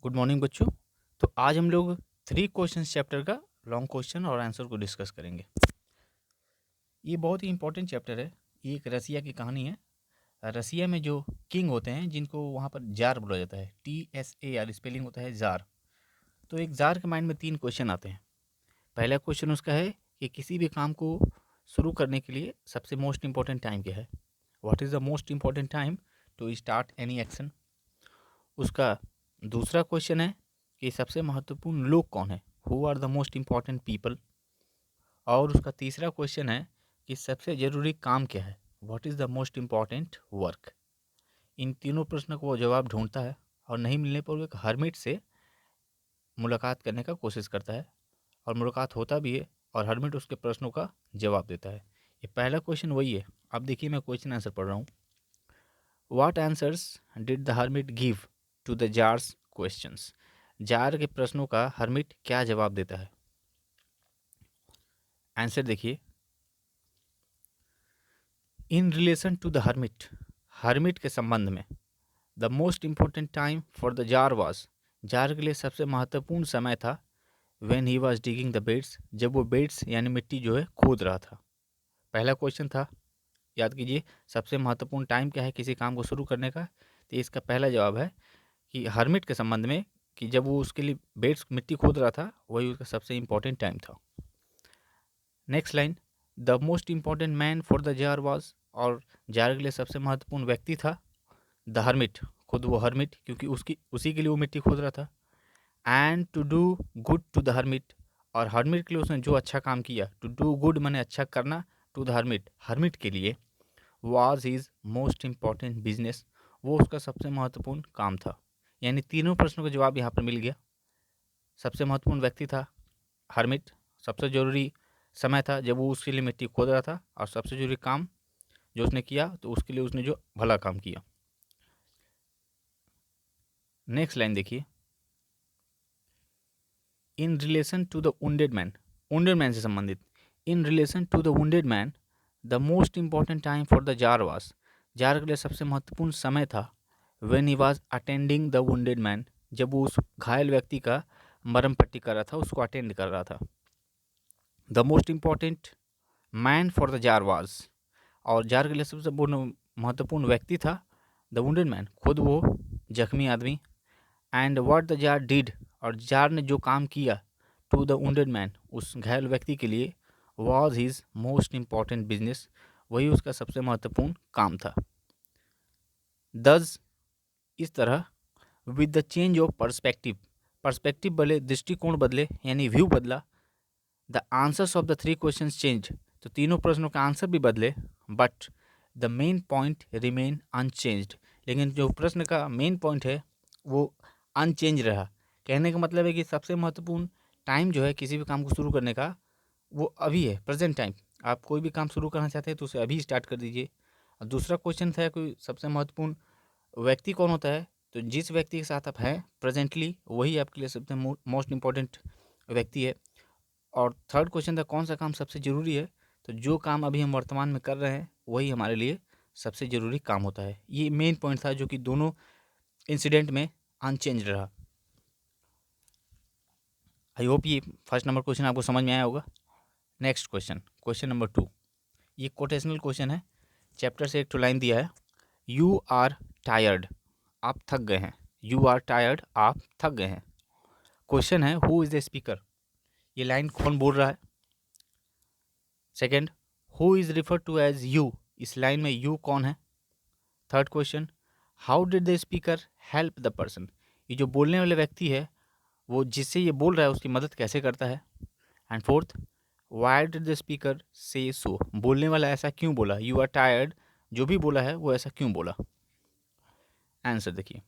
Good morning बच्चों। तो आज हम लोग 3 क्वेश्चन चैप्टर का लॉन्ग क्वेश्चन और आंसर को डिस्कस करेंगे। ये बहुत ही इंपॉर्टेंट चैप्टर है। ये एक रसिया की कहानी है। रसिया में जो किंग होते हैं जिनको वहाँ पर जार बोला जाता है, TSAR स्पेलिंग होता है जार। तो एक जार के माइंड में 3 क्वेश्चन आते हैं। पहला क्वेश्चन उसका है कि किसी भी काम को शुरू करने के लिए सबसे मोस्ट इंपॉर्टेंट टाइम क्या है। What is the most important time to start any action. उसका दूसरा क्वेश्चन है कि सबसे महत्वपूर्ण लोग कौन है, who are the most important people. और उसका तीसरा क्वेश्चन है कि सबसे ज़रूरी काम क्या है, what is the most important work. इन तीनों प्रश्नों को वो जवाब ढूंढता है और नहीं मिलने पर वो एक हर्मिट से मुलाकात करने का कोशिश करता है और मुलाकात होता भी है और हर्मिट उसके प्रश्नों का जवाब देता है। ये पहला क्वेश्चन वही है। अब देखिए मैं क्वेश्चन आंसर पढ़ रहा हूँ। What answers did the hermit give to the tsar's questions. Tsar के प्रश्नों का हर्मिट क्या जवाब देता है। आंसर देखिए, in relation to the hermit, hermit के संबंध में, the most important time for the tsar was, tsar के लिए सबसे महत्वपूर्ण समय था when he was digging the beds, जब वो बेड्स यानी मिट्टी जो है खोद रहा था। पहला क्वेश्चन था, याद कीजिए, सबसे महत्वपूर्ण टाइम क्या है किसी काम को शुरू करने का। तो इसका पहला जवाब है कि हर्मिट के संबंध में, कि जब वो उसके लिए बेड्स मिट्टी खोद रहा था वही उसका सबसे इम्पोर्टेंट टाइम था। Next line, the most important man for the tsar was, और जार के लिए सबसे महत्वपूर्ण व्यक्ति था द हर्मिट, खुद वो हर्मिट, क्योंकि उसकी उसी के लिए वो मिट्टी खोद रहा था। And to do good to the hermit, और हर्मिट के लिए उसने जो अच्छा काम किया, टू डू गुड माने अच्छा करना, टू द हर्मिट, हर्मिट के लिए, was his most important business, वो उसका सबसे महत्वपूर्ण काम था। यानी तीनों प्रश्नों का जवाब यहाँ पर मिल गया। सबसे महत्वपूर्ण व्यक्ति था हर्मिट, सबसे ज़रूरी समय था जब वो उसके लिए मिट्टी खोद रहा था, और सबसे ज़रूरी काम जो उसने किया तो उसके लिए उसने जो भला काम किया। नेक्स्ट लाइन देखिए, in relation to the wounded man, wounded man से संबंधित, in relation to the wounded man the most important time for the tsar was, tsar के लिए सबसे महत्वपूर्ण समय था when he was attending the wounded man, जब वो उस घायल व्यक्ति का मरम पट्टी कर रहा था, उसको अटेंड कर रहा था। The most important man for the tsar was, और जार के लिए सबसे महत्वपूर्ण व्यक्ति था द वुंडेड मैन, खुद वो जख्मी आदमी। And what the tsar did, और जार ने जो काम किया टू द वुंडेड मैन, उस घायल व्यक्ति के लिए, was his most important business, वही उसका सबसे महत्वपूर्ण काम था। दस, इस तरह, with the change of perspective, perspective बदले, दृष्टिकोण बदले, यानी व्यू बदला, the answers of the 3 questions change, तो तीनों प्रश्नों का आंसर भी बदले, but the main point remain unchanged, लेकिन जो प्रश्न का मेन पॉइंट है वो अनचेंज रहा। कहने का मतलब है कि सबसे महत्वपूर्ण टाइम जो है किसी भी काम को शुरू करने का, वो अभी है, प्रेजेंट टाइम। आप कोई भी काम शुरू करना चाहते हैं तो उसे अभी स्टार्ट कर दीजिए। और दूसरा क्वेश्चन था कोई सबसे महत्वपूर्ण व्यक्ति कौन होता है, तो जिस व्यक्ति के साथ आप हैं प्रेजेंटली वही आपके लिए सबसे मोस्ट इम्पॉर्टेंट व्यक्ति है। और थर्ड क्वेश्चन था कौन सा काम सबसे ज़रूरी है, तो जो काम अभी हम वर्तमान में कर रहे हैं वही हमारे लिए सबसे ज़रूरी काम होता है। ये मेन पॉइंट था जो कि दोनों इंसिडेंट में अनचेंज रहा। आई होप ये फर्स्ट नंबर क्वेश्चन आपको समझ में आया होगा। नेक्स्ट क्वेश्चन, क्वेश्चन नंबर 2, ये कोटेशनल क्वेश्चन है। चैप्टर से एक टू लाइन दिया है, यू आर टायर्ड, आप थक गए हैं। यू आर टायर्ड, आप थक गए हैं। क्वेश्चन है हु इज़ द स्पीकर, ये लाइन कौन बोल रहा है। Second, who is refer to as you, इस लाइन में यू कौन है। Third question, how did the speaker help the person, ये जो बोलने वाले व्यक्ति है वो जिससे ये बोल रहा है उसकी मदद कैसे करता है। And fourth, why did the speaker से सो, बोलने वाला ऐसा क्यों बोला, यू आर टायर्ड जो भी बोला है वो ऐसा क्यों बोला। आंसर देखिए,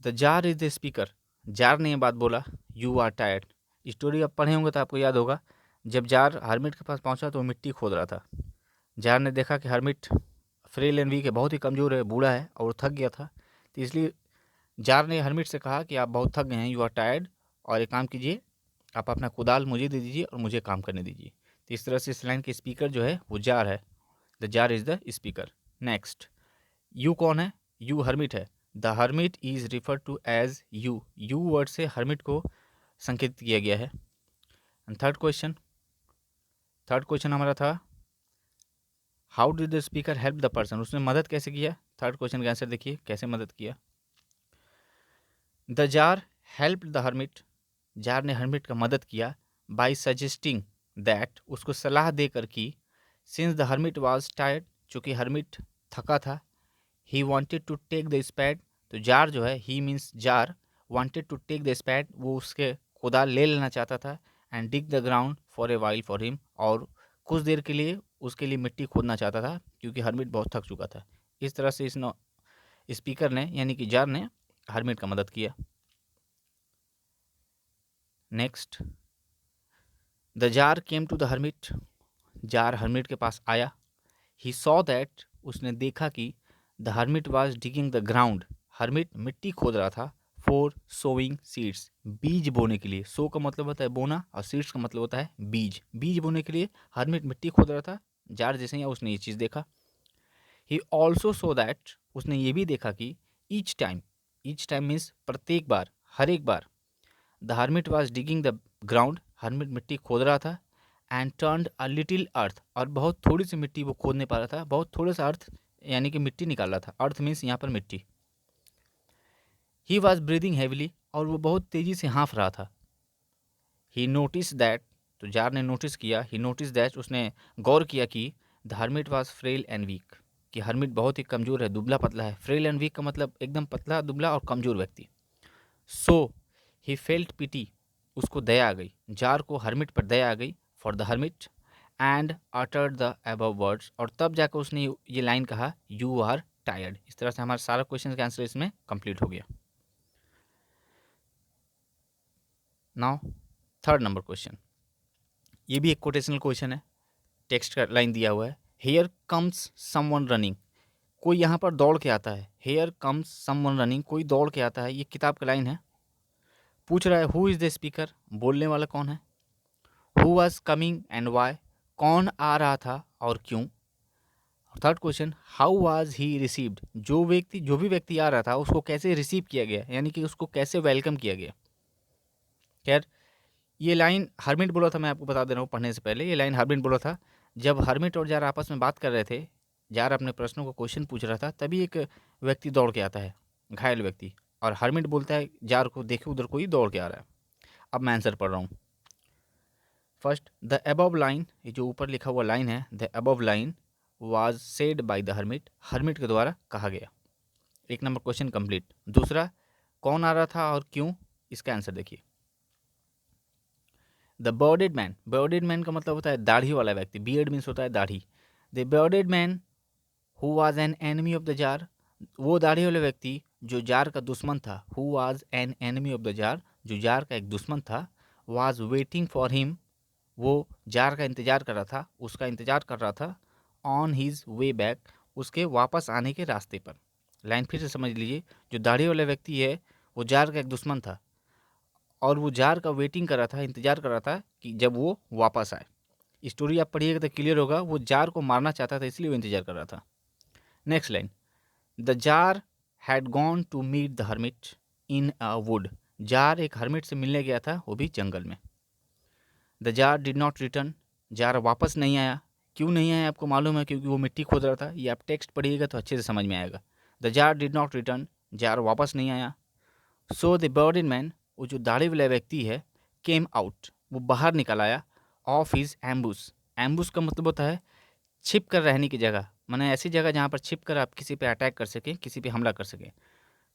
the jar is the speaker, jar ने ये बात बोला, यू आर टायर्ड। स्टोरी आप पढ़े होंगे तो आपको याद होगा, जब जार हर्मिट के पास पहुंचा तो वो मिट्टी खोद रहा था। जार ने देखा कि हर्मिट फ्रेल एंड वीक है, बहुत ही कमज़ोर है, बूढ़ा है और थक गया था, तो इसलिए जार ने हर्मिट से कहा कि आप बहुत थक गए हैं, यू आर टायर्ड, और एक काम कीजिए, आप अपना कुदाल मुझे दे दीजिए और मुझे काम करने दीजिए। तो इस तरह से इस लाइन के स्पीकर जो है वो जार है, the tsar is the speaker. Next, you कौन है, यू हर्मिट है, the hermit is refer to as you, you word से हर्मिट को संकेतित किया गया है। एंड थर्ड क्वेश्चन हमारा था how did the speaker help the person, उसने मदद कैसे किया। थर्ड क्वेश्चन का आंसर देखिए कैसे मदद किया। The jar help the hermit, jar ने हर्मिट का मदद किया बाई सजेस्टिंग दैट, उसको सलाह देकर कि since the hermit was tired, चूँकि हर्मिट थका था, he wanted to take the spade, तो जार जो है he means tsar wanted to take the spade, वो उसके कुदाल ले लेना चाहता था, and dig the ground for a while for him, और कुछ देर के लिए उसके लिए मिट्टी खोदना चाहता था क्योंकि हर्मिट बहुत थक चुका था। इस तरह से इस स्पीकर ने यानी कि जार ने हर्मिट का मदद किया। Next, the tsar came to the hermit, tsar hermit के पास आया। ही सॉ दैट, उसने देखा कि the hermit was digging the ground, hermit मिट्टी खोद रहा था फॉर सोइंग सीड्स, बीज बोने के लिए। सो का मतलब होता है बोना और सीड्स का मतलब होता है बीज, बीज बोने के लिए हर्मिट मिट्टी खोद रहा था। जार जैसे ही उसने ये चीज़ देखा। ही ऑल्सो सो दैट, उसने ये भी देखा कि ईच टाइम मीन्स प्रत्येक बार, हर एक बार, the hermit was digging the ground, hermit मिट्टी खोद रहा था, and turned a little earth, और बहुत थोड़ी सी मिट्टी वो खोद नहीं पा रहा था, बहुत थोड़ा सा अर्थ यानी कि मिट्टी निकाल रहा था। अर्थ मीन्स यहाँ पर मिट्टी। ही वॉज ब्रीदिंग हैविली, और वो बहुत तेज़ी से हाँफ रहा था। ही नोटिस दैट, तो जार ने नोटिस किया, ही नोटिस दैट, उसने गौर किया कि the hermit was frail and weak, कि हर्मिट बहुत ही कमज़ोर है, दुबला पतला है। फ्रेल एंड वीक का मतलब एकदम पतला दुबला और कमज़ोर व्यक्ति। सो ही फेल्ट पिटी, उसको दया आ गई, जार को हर्मिट पर दया आ गई, for the hermit, and uttered the above words, और तब जाकर उसने ये लाइन कहा, यू आर टायर्ड। इस तरह से हमारा सारा क्वेश्चन का आंसर इसमें कंप्लीट हो गया। नाउ थर्ड नंबर क्वेश्चन, ये भी एक कोटेशनल क्वेश्चन है, टेक्स्ट का लाइन दिया हुआ है, हेयर कम्स समवन रनिंग, कोई यहाँ पर दौड़ के आता है। हेयर कम्स समवन रनिंग, कोई दौड़ के आता है, ये किताब का लाइन है। पूछ रहा है हु इज़ द स्पीकर, बोलने वाला कौन है। Who was coming and why, कौन आ रहा था और क्यों। Third question, how was he received, जो भी व्यक्ति आ रहा था उसको कैसे रिसीव किया गया, यानी कि उसको कैसे वेलकम किया गया। खैर ये लाइन हर्मिट बोला था, मैं आपको बता दे रहा हूँ पढ़ने से पहले, ये लाइन हर्मिट बोला था। जब हर्मिट और जार आपस में बात कर रहे थे, जार अपने प्रश्नों को क्वेश्चन पूछ रहा था, तभी एक व्यक्ति दौड़ के आता है, घायल व्यक्ति, और हर्मिट बोलता है जार को, देखो उधर कोई दौड़ के आ रहा है। अब मैं आंसर पढ़ रहा हूँ। फर्स्ट, द अबव लाइन, ये जो ऊपर लिखा हुआ लाइन है, the above line was said by the hermit, hermit के द्वारा कहा गया। एक नंबर क्वेश्चन कंप्लीट। दूसरा, कौन आ रहा था और क्यों, इसका आंसर देखिए। The bearded man, budded man का मतलब होता है दाढ़ी वाला व्यक्ति, बियर्ड मीन्स होता है दाढ़ी। The bearded man who was an enemy of the jar, वो दाढ़ी वाला व्यक्ति जो जार का दुश्मन था, who was an enemy of the jar, जो जार का एक दुश्मन था, वाज वेटिंग फॉर हिम, वो जार का इंतज़ार कर रहा था, उसका इंतज़ार कर रहा था, ऑन हिज वे बैक, उसके वापस आने के रास्ते पर। लाइन फिर से समझ लीजिए, जो दाढ़ी वाला व्यक्ति है वो जार का एक दुश्मन था, और वो जार का वेटिंग कर रहा था, इंतज़ार कर रहा था कि जब वो वापस आए। स्टोरी आप पढ़िएगा तो क्लियर होगा, वो जार को मारना चाहता था इसलिए वो इंतज़ार कर रहा था। Next line, the tsar had gone to meet the hermit in a wood, tsar एक हर्मिट से मिलने गया था, वो भी जंगल में। The tsar did not return, tsar वापस नहीं आया। क्यों नहीं आया आपको मालूम है, क्योंकि वो मिट्टी खोद रहा था। ये आप टेक्स्ट पढ़िएगा तो अच्छे से समझ में आएगा। The tsar did not return, tsar वापस नहीं आया। सो द बर्डेड मैन, वो जो दाढ़ी वाला व्यक्ति है, केम आउट, वो बाहर निकल आया, ऑफ हिज एम्बुस, एम्बुस का मतलब होता है छिप कर रहने की जगह, माने ऐसी जगह जहाँ पर छिप कर आप किसी पे अटैक कर सकें, किसी पे हमला कर सकें।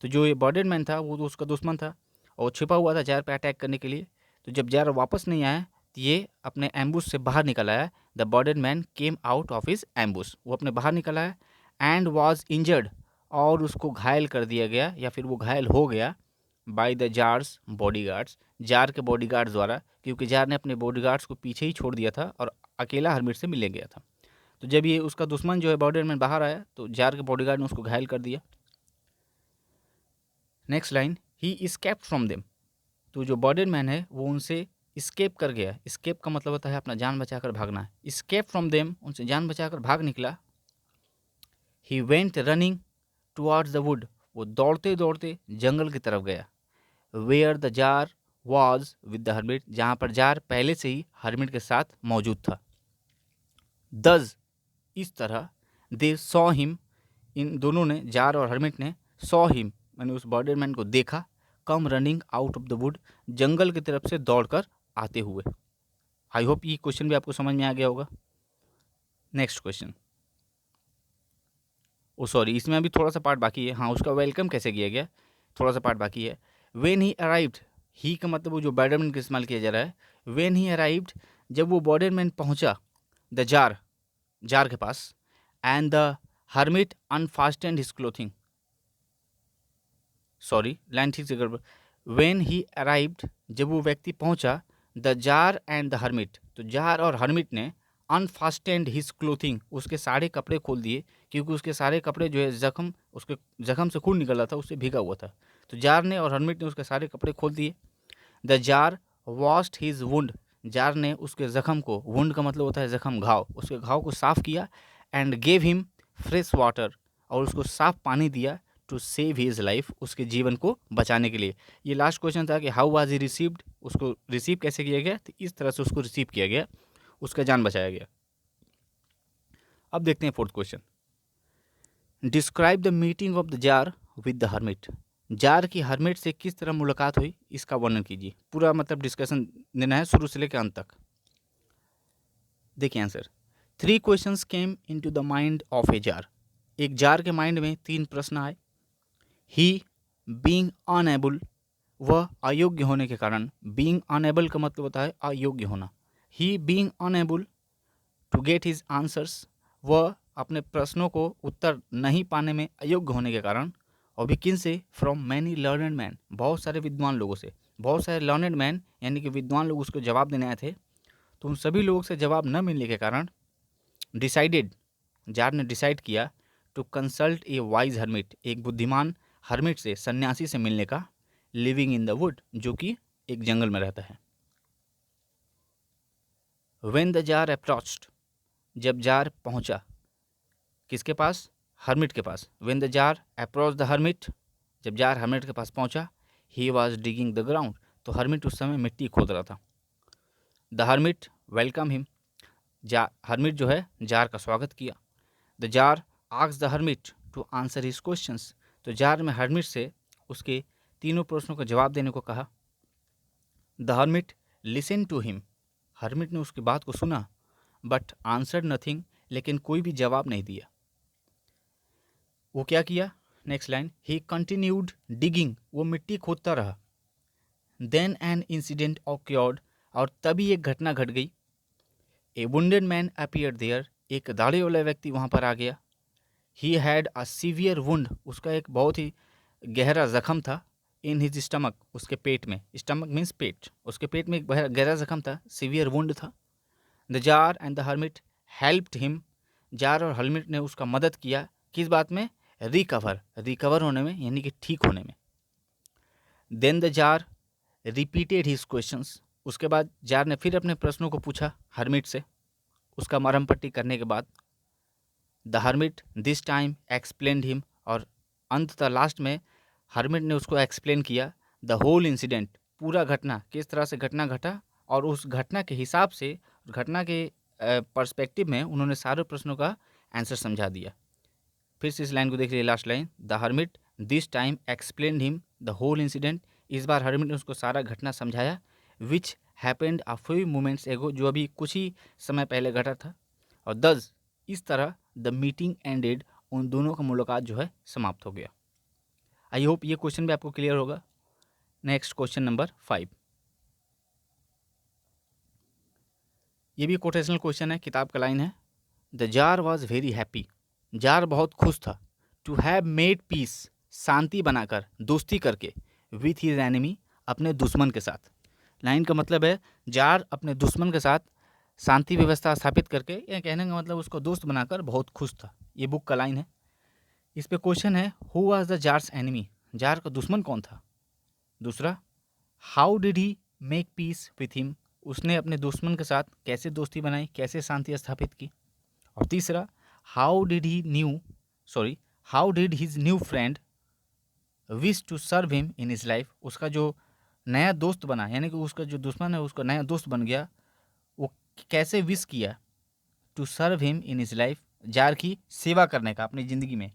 तो जो ये बर्डेड मैन था वो तो उसका दुश्मन था, और वो छिपा हुआ था जार पे अटैक करने के लिए। तो जब जार वापस नहीं आया तो ये अपने एम्बुस से बाहर निकल आया। The bearded man came out of his ambush, वो अपने बाहर निकल आया, एंड वॉज इंजर्ड, और उसको घायल कर दिया गया या फिर वो घायल हो गया, by the jars bodyguards, jar के बॉडीगार्ड्स द्वारा, क्योंकि जार ने अपने बॉडीगार्ड्स को पीछे ही छोड़ दिया था और अकेला हर्मिट से मिलने गया था। तो जब ये उसका दुश्मन जो है बॉर्डर मैन बाहर आया तो जार के बॉडीगार्ड ने उसको घायल कर दिया। Next line, he escaped from them, तो जो बॉर्डर मैन है वो उनसे इस्केप कर गया। इस्केप का मतलब होता है अपना जान बचाकर भागना। इस्केप फ्रॉम देम, उनसे जान बचाकर भाग निकला। He went running towards the wood वो दौड़ते दौड़ते जंगल की तरफ गया। Where the tsar was with the hermit, जहाँ पर जार पहले से ही हर्मिट के साथ मौजूद था। दस, इस तरह, दे सॉ हिम, इन दोनों ने, जार और हर्मिट ने, सॉ हिम मैंने उस बर्डेड मैन को देखा, come running out of the wood, जंगल की तरफ से दौड़कर आते हुए। आई होप ये क्वेश्चन भी आपको समझ में आ गया होगा। नेक्स्ट क्वेश्चन, ओ सॉरी, इसमें अभी थोड़ा सा पार्ट बाकी है। हाँ, उसका वेलकम कैसे किया गया, थोड़ा सा पार्ट बाकी है। वेन ही अराइव्ड, ही का मतलब वो जो बर्डेड मैन का इस्तेमाल किया जा रहा है। वेन ही अराइव्ड, जब वो बर्डेड मैन पहुंचा, द जार, जार के पास, and the hermit unfastened his clothing, sorry line ठीक से गड़बड़। वेन ही अराइव्ड, जब वो व्यक्ति पहुंचा, the jar and the hermit, तो जार और हर्मिट ने, अनफास्टेंड हिज क्लोथिंग, उसके सारे कपड़े खोल दिए, क्योंकि उसके सारे कपड़े जो है जख्म, उसके जख्म से खून निकल रहा था, उससे भीगा हुआ था। तो जार ने और हर्मिट ने उसके सारे कपड़े खोल दिए। The tsar washed his wound, jar ने उसके जख्म को, वुंड का मतलब होता है जख्म, घाव, उसके घाव को साफ किया। And gave him fresh water, और उसको साफ पानी दिया, टू सेव हिज लाइफ, उसके जीवन को बचाने के लिए। ये लास्ट क्वेश्चन था कि हाउ वाज ही रिसीव्ड, उसको रिसीव कैसे किया गया, तो इस तरह से उसको रिसीव किया गया, उसका जान बचाया गया। अब देखते हैं fourth question, describe the meeting of the jar with the hermit, jar की हर्मिट से किस तरह मुलाकात हुई, इसका वर्णन कीजिए। पूरा मतलब डिस्कशन देना है शुरू से लेकर अंत तक। देखिए answer, 3 questions came into the mind of a jar, एक जार के माइंड में 3 प्रश्न आए। ही बीइंग अनएबल, वह अयोग्य होने के कारण, बीइंग अनएबल का मतलब होता है अयोग्य होना। He being unable to get his answers, वह अपने प्रश्नों को उत्तर नहीं पाने में अयोग्य होने के कारण। और भी किन से, फ्रॉम मैनी लर्नड मैन, बहुत सारे विद्वान लोगों से, बहुत सारे लर्नड मैन यानी कि विद्वान लोग उसको जवाब देने आए थे। तो उन सभी लोगों से जवाब न मिलने के कारण डिसाइडेड, जार ने डिसाइड किया, to consult a wise hermit, एक बुद्धिमान हर्मिट से, सन्यासी से मिलने का, लिविंग इन द वुड, जो कि एक जंगल में रहता है। व्हेन द जार अप्रोच्ड, जब जार पहुंचा, किसके पास, हर्मिट के पास। When the tsar approach the hermit, जब जार हर्मिट के पास पहुंचा, he was digging the ground, तो हर्मिट उस समय मिट्टी खोद रहा था। The hermit welcome him, hermit जो है जार का स्वागत किया। The tsar asked the hermit to answer his questions, तो जार में हर्मिट से उसके तीनों प्रश्नों का जवाब देने को कहा। The hermit listen to him, hermit ने उसकी बात को सुना, बट आंसर नथिंग, लेकिन कोई भी जवाब नहीं दिया। वो क्या किया, नेक्स्ट लाइन, ही कंटिन्यूड डिगिंग, वो मिट्टी खोदता रहा। देन एन इंसिडेंट ऑक्योर्ड, और तभी एक घटना घट गई। ए वुंडेड मैन अपीयर्ड देयर, एक दाढ़ी वाला व्यक्ति वहाँ पर आ गया। He had a severe wound, उसका एक बहुत ही गहरा जख्म था। इन हिज स्टमक, उसके पेट में, स्टमक मीन्स पेट, उसके पेट में एक गहरा जख्म था, सीवियर वुंड था। The jar and the hermit helped him, jar और हर्मिट ने उसका मदद किया, किस बात में, रिकवर होने में, यानी कि ठीक होने में। Then the tsar repeated his questions, उसके बाद जार ने फिर अपने प्रश्नों को पूछा हर्मिट से, उसका मरहम पट्टी करने के बाद। The hermit this time explained him, और अंततः लास्ट में हर्मिट ने उसको एक्सप्लेन किया, द होल इंसिडेंट, पूरा घटना, किस तरह से घटना घटा, और उस घटना के हिसाब से, घटना के पर्सपेक्टिव में उन्होंने सारे प्रश्नों का आंसर समझा दिया। फिर से इस लाइन को देख लीजिए, last line, the hermit this time explained him the whole incident, इस बार हर्मिट ने उसको सारा घटना समझाया, which happened a few moments ago, जो अभी कुछ ही समय पहले घटा था। और दस, इस तरह द मीटिंग एंडेड, उन दोनों का मुलाकात जो है समाप्त हो गया। आई होप ये क्वेश्चन भी आपको क्लियर होगा। नेक्स्ट क्वेश्चन नंबर 5, ये भी कोटेशनल क्वेश्चन है, किताब का लाइन है। The tsar was very happy, jar बहुत खुश था, टू हैव मेड पीस, शांति बनाकर, दोस्ती करके, विथ हिज एनिमी, अपने दुश्मन के साथ। लाइन का मतलब है जार अपने दुश्मन के साथ शांति व्यवस्था स्थापित करके, या कहने का मतलब उसको दोस्त बनाकर बहुत खुश था। ये बुक का लाइन है। इस पे क्वेश्चन है, who was the jars enemy, jar का दुश्मन कौन था। दूसरा, how did he make peace with him, उसने अपने दुश्मन के साथ कैसे दोस्ती बनाई, कैसे शांति स्थापित की। और तीसरा, how did his new friend wish to serve him in his life, उसका जो नया दोस्त बना, यानी कि उसका जो दुश्मन है उसका नया दोस्त बन गया, वो कैसे विश किया to serve him in his life, tsar की सेवा करने का अपनी ज़िंदगी में।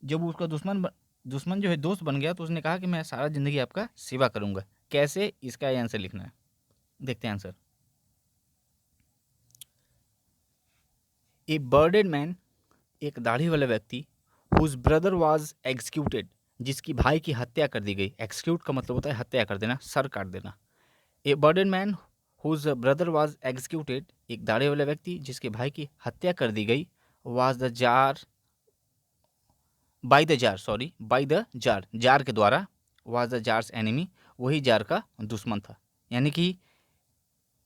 जब वो उसका दुश्मन जो है दोस्त बन गया, तो उसने कहा कि मैं सारा ज़िंदगी आपका सेवा करूँगा। कैसे, इसका ये आंसर लिखना है। देखते हैं आंसर। ए बर्डेड मैन, एक दाढ़ी वाला व्यक्ति, हुज ब्रदर वाज एग्जीक्यूटेड, जिसकी भाई की हत्या कर दी गई। एक्सक्यूट का मतलब होता है हत्या कर देना, सर काट देना। A bearded man whose brother was executed, एक दाढ़ी वाला व्यक्ति जिसके भाई की हत्या कर दी गई, was the jar, by the jar, sorry by the tsar, tsar के द्वारा, वाज द जार्स एनिमी, वही जार का दुश्मन था। यानी कि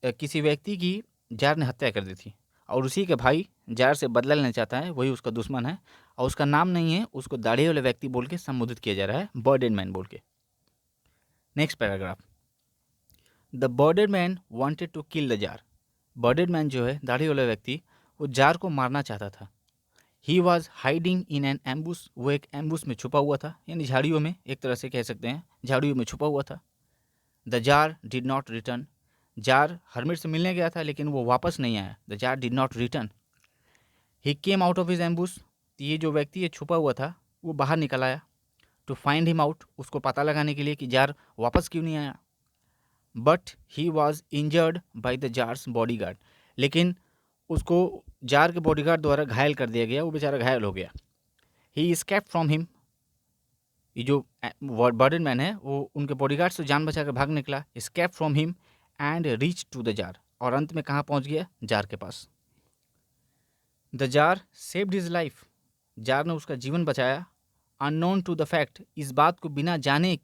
किसी व्यक्ति की जार ने हत्या कर दी थी और उसी के भाई जार से बदला लेना चाहता है, वही उसका दुश्मन है। और उसका नाम नहीं है, उसको दाढ़ी वाले व्यक्ति बोल के संबोधित किया जा रहा है, बर्डेड मैन बोल के। Next paragraph. The bearded man wanted to kill the tsar, bearded man जो है दाढ़ी वाला व्यक्ति, वो जार को मारना चाहता था। He was hiding in an ambush, वो एक एम्बुस में छुपा हुआ था, यानी झाड़ियों में, एक तरह से कह सकते हैं झाड़ियों में छुपा हुआ था। The tsar did not return, tsar hermit से मिलने गया था लेकिन वो वापस नहीं आया। The tsar did not return. He came out of his ambush, ये जो व्यक्ति ये छुपा हुआ था वो बाहर निकल आया। टू फाइंड हिम आउट, उसको पता लगाने के लिए कि जार वापस क्यों नहीं आया। But he was injured by the jars body guard, लेकिन उसको जार के बॉडीगार्ड द्वारा घायल कर दिया गया, वो बेचारा घायल हो गया। ही escaped फ्रॉम हिम, ये जो बर्डन मैन है वो उनके बॉडीगार्ड से जान बचाकर भाग निकला। escaped from him and reach to the tsar, और अंत में कहाँ पहुँच गया, जार के पास। The tsar saved his life, tsar ने उसका जीवन बचाया। अननोन टू द फैक्ट, इस बात को बिना जाने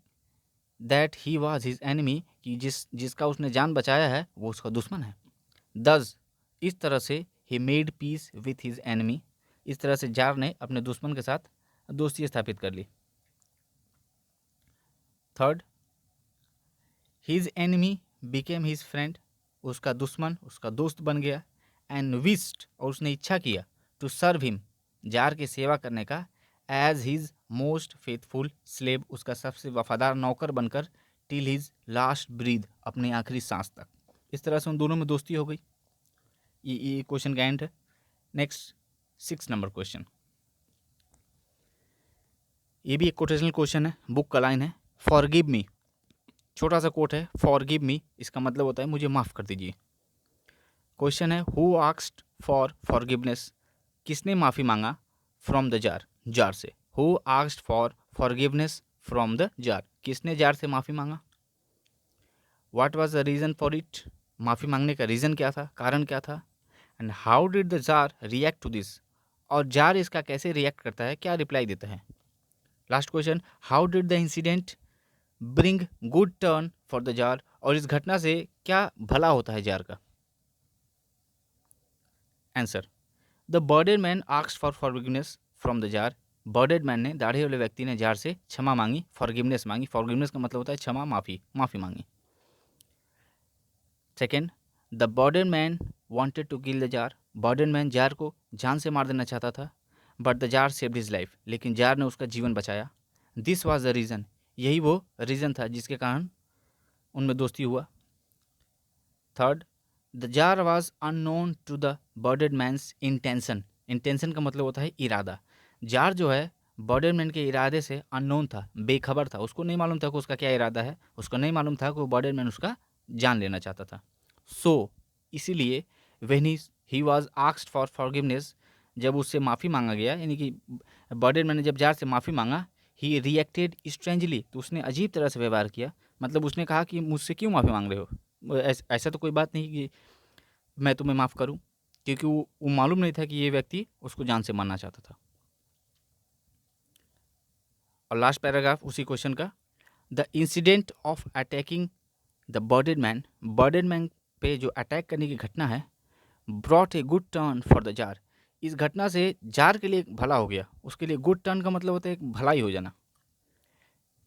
that he was his enemy, कि जिसका उसने जान बचाया है वो उसका दुश्मन है। दस, इस तरह से ही made peace with his enemy, इस तरह से जार ने अपने दुश्मन के साथ दोस्ती स्थापित कर ली। Third, his enemy became his friend, उसका दुश्मन उसका दोस्त बन गया। एंड विस्ड, और उसने इच्छा किया, टू सर्व हिम, जार की सेवा करने का, as his most faithful slave, उसका सबसे वफादार नौकर बनकर, टिल हिज लास्ट ब्रीथ, अपनी आखिरी सांस तक। इस तरह से उन दोनों में दोस्ती हो गई। ये क्वेश्चन का एंड है। नेक्स्ट 6 नंबर क्वेश्चन, ये भी एक कोटेशनल क्वेश्चन है, बुक का लाइन है। फॉरगिव मी, छोटा सा कोट है, फॉरगिव मी, इसका मतलब होता है मुझे माफ़ कर दीजिए। क्वेश्चन है, हु आस्क्ड फॉर फॉरगिवनेस, किसने माफ़ी मांगा, फ्रॉम द जार, जार से। Who asked for forgiveness from the tsar, किसने जार से माफ़ी मांगा। What was the reason for it, माफ़ी मांगने का रीज़न क्या था, कारण क्या था। And how did the tsar react to this, और जार इसका कैसे रिएक्ट करता है, क्या रिप्लाई देता है। Last question, how did the incident bring good turn for the tsar, और इस घटना से क्या भला होता है जार का। Answer, the bearded man asked for forgiveness from the tsar, bearded man ने, दाढ़ी वाले व्यक्ति ने जार से क्षमा मांगी, फॉरगिवनेस मांगी, फॉरगिवनेस का मतलब होता है क्षमा, माफ़ी, माफ़ी मांगी। Second, the bearded man wanted to kill the tsar, bearded man tsar को जान से मार देना चाहता था। But the tsar saved his life, लेकिन जार ने उसका जीवन बचाया। दिस वाज द रीज़न, यही वो रीज़न था जिसके कारण उनमें दोस्ती हुआ। Third, the tsar was unknown to the bearded man's intention, intention का मतलब होता है इरादा। जार जो है बर्डेड मैन के इरादे से अननोन था, बेखबर था, उसको नहीं मालूम था कि उसका क्या इरादा है, उसको नहीं मालूम था कि वो बर्डेड मैन उसका जान लेना चाहता था। सो इसीलिए when he was asked for forgiveness, जब उससे माफ़ी मांगा गया, यानी कि बर्डेड मैन ने जब जार से माफ़ी मांगा, ही रिएक्टेड स्ट्रेंजली, तो उसने अजीब तरह से व्यवहार किया। मतलब उसने कहा कि मुझसे क्यों माफ़ी मांग रहे हो, ऐसा तो कोई बात नहीं कि मैं तुम्हें माफ़ करूं, क्योंकि वो मालूम नहीं था कि ये व्यक्ति उसको जान से मारना चाहता था। और लास्ट पैराग्राफ उसी क्वेश्चन का, the incident of attacking the bearded man पे जो अटैक करने की घटना है, brought a good turn for the jar, इस घटना से जार के लिए एक भला हो गया। उसके लिए गुड टर्न का मतलब होता है एक भलाई हो जाना।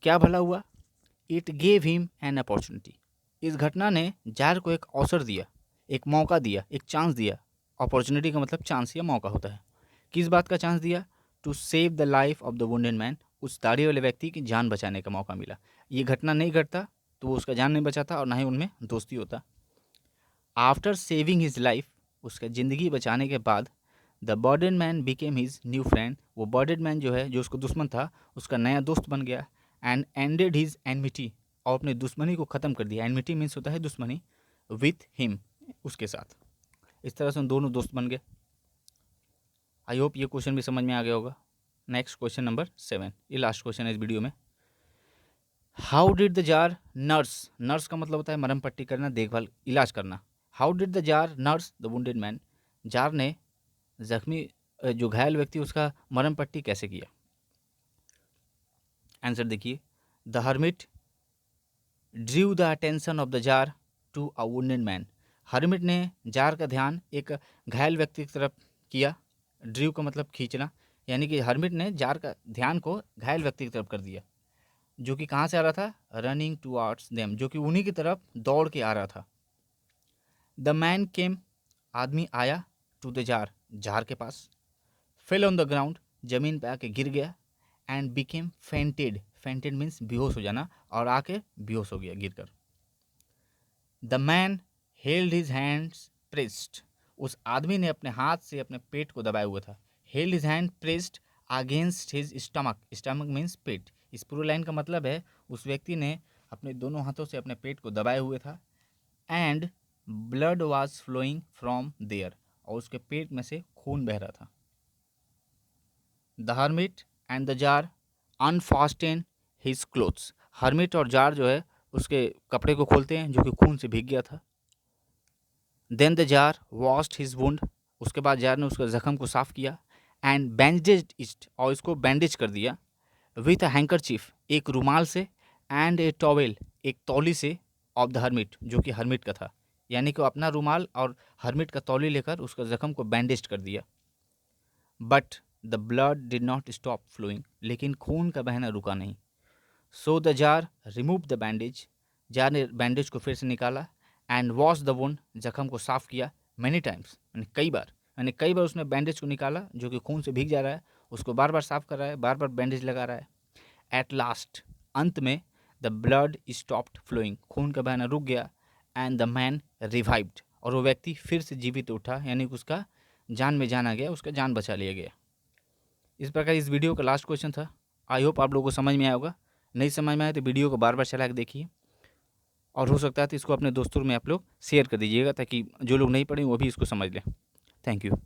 क्या भला हुआ, it gave him an opportunity, इस घटना ने जार को एक अवसर दिया, एक मौका दिया, एक चांस दिया। अपॉर्चुनिटी का मतलब चांस या मौका होता है। किस बात का चांस दिया, to save the life of the wounded man, उस दाढ़ी वाले व्यक्ति की जान बचाने का मौका मिला। ये घटना नहीं घटता तो वो उसका जान नहीं बचाता और ना ही उनमें दोस्ती होता। आफ्टर सेविंग हिज लाइफ, उसका ज़िंदगी बचाने के बाद, the bearded man became his new friend, वो बर्डेड मैन जो है, जो उसको दुश्मन था, उसका नया दोस्त बन गया। एंड एंडेड हिज एनमिटी, और अपने दुश्मनी को ख़त्म कर दिया। एनमिटी मीन्स होता है दुश्मनी, विथ हिम, उसके साथ। इस तरह से उन दोनों दोस्त बन गए। आई होप ये क्वेश्चन भी समझ में आ गया होगा। नेक्स्ट क्वेश्चन नंबर 7, ये लास्ट क्वेश्चन है इस वीडियो में। How did the jar nurse, nurse का मतलब होता है मरहम पट्टी करना, देखभाल, इलाज करना। How did the jar nurse the wounded man, jar ने जख्मी जो घायल व्यक्ति उसका मरहम पट्टी कैसे किया। आंसर देखिए, the hermit drew the attention of the tsar to a wounded man, hermit ने जार का ध्यान एक घायल व्यक्ति की तरफ किया। ड्रीव का मतलब खींचना, यानी कि हर्मिट ने जार का ध्यान को घायल व्यक्ति की तरफ कर दिया, जो कि कहाँ से आ रहा था, रनिंग टुवर्ड्स देम, जो कि उन्हीं की तरफ दौड़ के आ रहा था। द मैन केम, आदमी आया, टू द जार, जार के पास, फेल ऑन द ग्राउंड, जमीन पे आके गिर गया, and became fainted, fainted means बेहोश हो जाना, और आके बेहोश हो गया गिरकर। The man held his hands pressed, उस आदमी ने अपने हाथ से अपने पेट को दबाया हुआ था। Held his hand pressed against his stomach, stomach means पेट। इस पूरे लाइन का मतलब है उस व्यक्ति ने अपने दोनों हाथों से अपने पेट को दबाए हुए था। And blood was flowing from there, और उसके पेट में से खून बह रहा था। The hermit and the tsar unfasten his clothes, hermit और जार जो है उसके कपड़े को खोलते हैं जो कि खून से भीग गया था। Then the tsar washed his wound, उसके बाद जार ने उसके जख्म को साफ किया। एंड बैंडेज इट, और इसको बैंडेज कर दिया। विथ अ हैंकरचीफ, एक रुमाल से, एंड ए टॉवेल, एक तौली से, ऑफ द हर्मिट, जो कि हर्मिट का था। यानी कि वो अपना रुमाल और हर्मिट का तौली लेकर उसका जख्म को बैंडेज कर दिया। But the blood did not stop flowing, लेकिन खून का बहना रुका नहीं। So the tsar remove the bandage, tsar ने बैंडेज को फिर से निकाला। एंड वॉश द वुंड, जख्म को साफ किया। मैनी टाइम्स, यानी कई बार उसने बैंडेज को निकाला जो कि खून से भीग जा रहा है, उसको बार बार साफ कर रहा है, बार बार बैंडेज लगा रहा है। एट लास्ट, अंत में, द ब्लड स्टॉप्ड फ्लोइंग, खून का बहना रुक गया। एंड द मैन रिवाइव्ड, और वो व्यक्ति फिर से जीवित उठा, यानी कि उसका जान में जान आ गया, उसका जान बचा लिया गया। इस प्रकार इस वीडियो का लास्ट क्वेश्चन था। आई होप आप लोगों को समझ में आया होगा। नहीं समझ में आया तो वीडियो को बार बार चला के देखिए, और हो सकता है तो इसको अपने दोस्तों में आप लोग शेयर कर दीजिएगा, ताकि जो लोग नहीं पढ़े वो भी इसको समझ लें। Thank you.